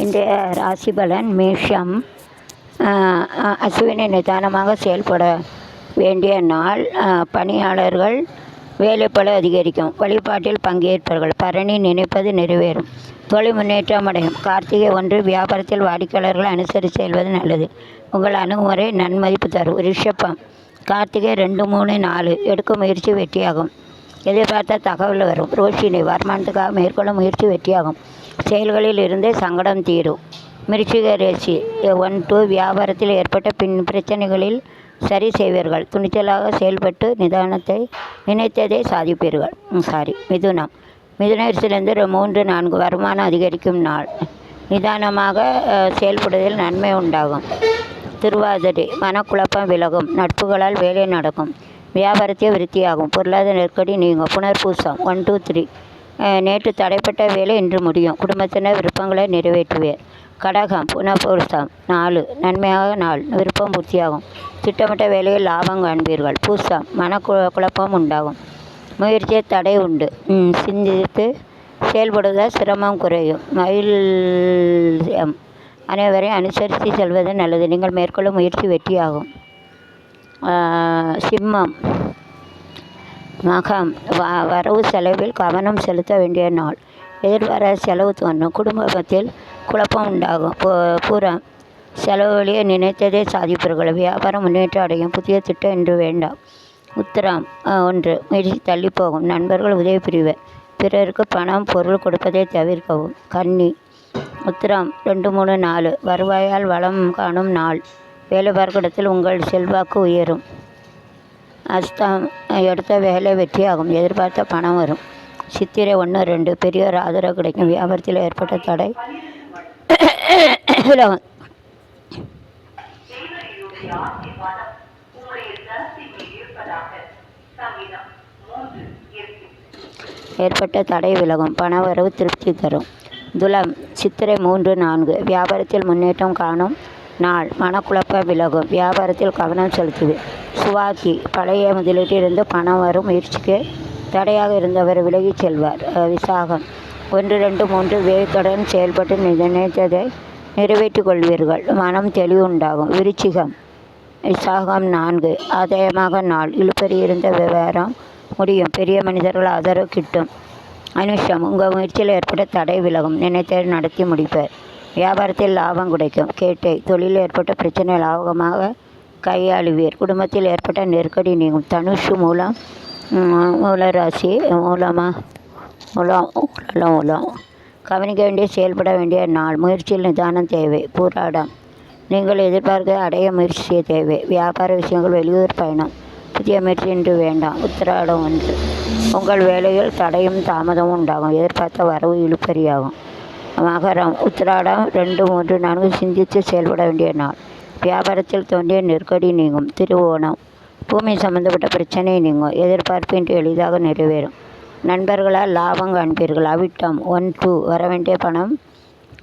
இன்றைய ராசி பலன் மேஷம். அசுவினை நிதானமாக செயல்பட வேண்டிய நாள். பணியாளர்கள் வேலைப்பளு அதிகரிக்கும். வழிபாட்டில் பங்கேற்பார்கள். பரணி நினைப்பது நிறைவேறும். தொழில் முன்னேற்றம் அடையும். கார்த்திகை 1 வியாபாரத்தில் வாடிக்கையாளர்களை அனுசரித்து செல்வது நல்லது. உங்கள் அணுகுமுறை நன்மதிப்பு தரும். ரிஷபம். கார்த்திகை 2, 3, 4 எடுக்கும் முயற்சி வெற்றியாகும். எதிர்பார்த்த தகவல் வரும். ரோஷினி வருமானத்துக்காக மேற்கொள்ளும் முயற்சி வெற்றியாகும். செயல்களில் இருந்து சங்கடம் தீரும். மிருச்சிக ராசி 1, 2 வியாபாரத்தில் ஏற்பட்ட பிரச்சனைகளில் சரி செய்வீர்கள். துணிச்சலாக செயல்பட்டு நினைத்ததை சாதிப்பீர்கள். மிதுனம். மிதுனத்திலிருந்து 3, 4 வருமானம் அதிகரிக்கும் நாள். நிதானமாக செயல்படுவதில் நன்மை உண்டாகும். திருவாதிரை மனக்குழப்பம் விலகும். நட்புகளால் வேலை நடக்கும். வியாபாரத்தை விருத்தியாகும். பொருளாதார நெருக்கடி நீங்கும். புனர்பூசம் 1, 2, 3 நேற்று தடைப்பட்ட வேலை இன்று முடியும். குடும்பத்தினர் விருப்பங்களை நிறைவேற்றுவேர். கடகம் புனர்பூசம் 4 நன்மையாக நாள். விருப்பம் பூர்த்தியாகும். திட்டமிட்ட வேலையில் லாபம் காண்பீர்கள். பூசம் குழப்பம் உண்டாகும். முயற்சியை தடை உண்டு. சிந்தித்து செயல்படுவதால் சிரமம் குறையும். மயில் அனைவரையும் அனுசரித்து செல்வது நல்லது. நீங்கள் மேற்கொள்ளும் முயற்சி வெற்றியாகும். சிம்மம். மகம் வரவு செலவில் கவனம் செலுத்த வேண்டிய நாள். எதிர்பாராத செலவு தோன்றும். குடும்பத்தில் குழப்பம் உண்டாகும். பூரம் செலவு வழியை நினைத்ததை சாதிப்பீர்கள். வியாபாரம் முன்னேற்றம் அடையும். புதிய திட்டம் இன்று வேண்டாம். உத்திரம் 1 முயற்சி தள்ளி போகும். நண்பர்கள் உதவி புரிவர். பிறருக்கு பணம் பொருள் கொடுப்பதை தவிர்க்கவும். கன்னி. உத்திரம் 2, 3, 4 வருவாயால் வளம் காணும் நாள். வேலை பார்க்கும் இடத்தில் உங்கள் செல்வாக்கு உயரும். அஸ்தம் எடுத்த வேலை வெற்றியாகும். எதிர்பார்த்த பணம் வரும். சித்திரை 1, 2 பெரியோர் ஆதரவு கிடைக்கும். வியாபாரத்தில் ஏற்பட்ட தடை விலகும். பணவரவு திருப்தி தரும். துலம். சித்திரை 3, 4 வியாபாரத்தில் முன்னேற்றம் காணும் நாள். மனக்குழப்பம் விலகும். வியாபாரத்தில் கவனம் செலுத்துவேன். சுவாதி பழைய முதலீட்டிலிருந்து பணம் வரும். முயற்சிக்கு தடையாக இருந்தவர் விலகிச் செல்வார். விசாகம் 1, 2, 3 வேகத்துடன் செயல்பட்டு நினைத்ததை நிறைவேற்றிக் கொள்வீர்கள். மனம் தெளிவு உண்டாகும். விருச்சிகம். விசாகம் 4 ஆதாயமாக நாள். இழுபறி இருந்த விவகாரம் முடியும். பெரிய மனிதர்கள் ஆதரவு கிட்டும். அனுஷம் உங்கள் முயற்சியில் ஏற்பட்ட தடை விலகும். நினைத்ததை நடத்தி முடிப்பர். வியாபாரத்தில் லாபம் கிடைக்கும். கேட்டை தொழிலில் ஏற்பட்ட பிரச்சனை லாபகமாக கையாளுவீர். குடும்பத்தில் ஏற்பட்ட நெருக்கடி நீங்கும். தனுஷு மூலராசி மூலம் கவனிக்க வேண்டிய செயல்பட வேண்டிய நாள். முயற்சியில் நிதானம் தேவை. பூராடம் நீங்கள் எதிர்பார்க்க அடைய முயற்சி செய்ய தேவை. வியாபார விஷயங்கள் வெளியூர் பயணம். புதிய முயற்சி இன்று வேண்டாம். உத்திராடம் 1 உங்கள் வேலையில் தடையும் தாமதமும் உண்டாகும். எதிர்பார்த்த வரவு இழுபறியாகும். மகரம். உத்திராடம் 2, 3, 4 சிந்தித்து செயல்பட வேண்டிய நாள். வியாபாரத்தில் தோன்றிய நெருக்கடி நீங்கும். திருவோணம் பூமி சம்பந்தப்பட்ட பிரச்சனை நீங்கும். எதிர்பார்ப்பின்றி எளிதாக நிறைவேறும். நண்பர்களால் லாபம் காண்பீர்கள். அவிட்டம் 1, 2 வரவேண்டிய பணம்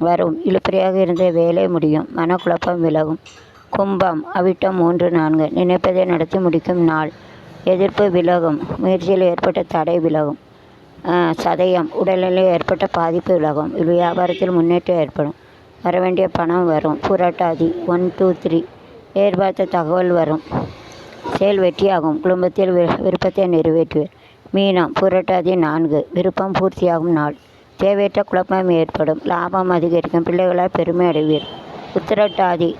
வரும். இழுபறியாக இருந்த வேலை முடியும். மனக்குழப்பம் விலகும். கும்பம். அவிட்டம் 3, 4 நினைப்பதை நடத்தி முடிக்கும் நாள். எதிர்ப்பு விலகும். முயற்சியில் ஏற்பட்ட தடை விலகும். சதயம் உடல்நிலையில் ஏற்பட்ட பாதிப்பு விலகும். வியாபாரத்தில் முன்னேற்றம் ஏற்படும். வரவேண்டிய பணம் வரும். புரட்டாதி 1, 2, 3 எதிர்பார்த்த தகவல் வரும். செயல் வெற்றியாகும். குடும்பத்தில் விருப்பத்தை நிறைவேற்றுவர். மீனம். புரட்டாதி 4 விருப்பம் பூர்த்தியாகும் நாள். தேவையற்ற குழப்பம் ஏற்படும். லாபம் அதிகரிக்கும். பிள்ளைகளால் பெருமை அடைவீர். உத்திரட்டாதி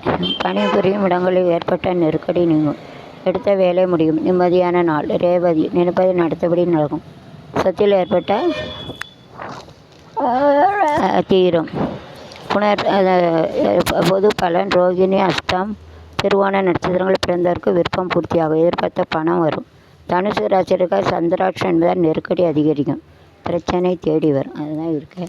பணிபுரியும் இடங்களில் ஏற்பட்ட நெருக்கடி நீங்கும். எடுத்த வேலை முடியும். நிம்மதியான நாள். ரேவதி நினைப்பதை நடத்தபடி நடக்கும். சொத்தில் ஏற்பட்ட தீரும். பொது பலன். ரோகிணி அஸ்தம் திருவோண நட்சத்திரங்கள் பிறந்தவருக்கு விருப்பம் பூர்த்தியாகும். எதிர்பார்த்த பணம் வரும். தனுசு ராசிக்கார் சந்திராட்சம் என்பதால் நெருக்கடி அதிகரிக்கும். பிரச்சனை தேடி வரும். அதுதான் இருக்கு.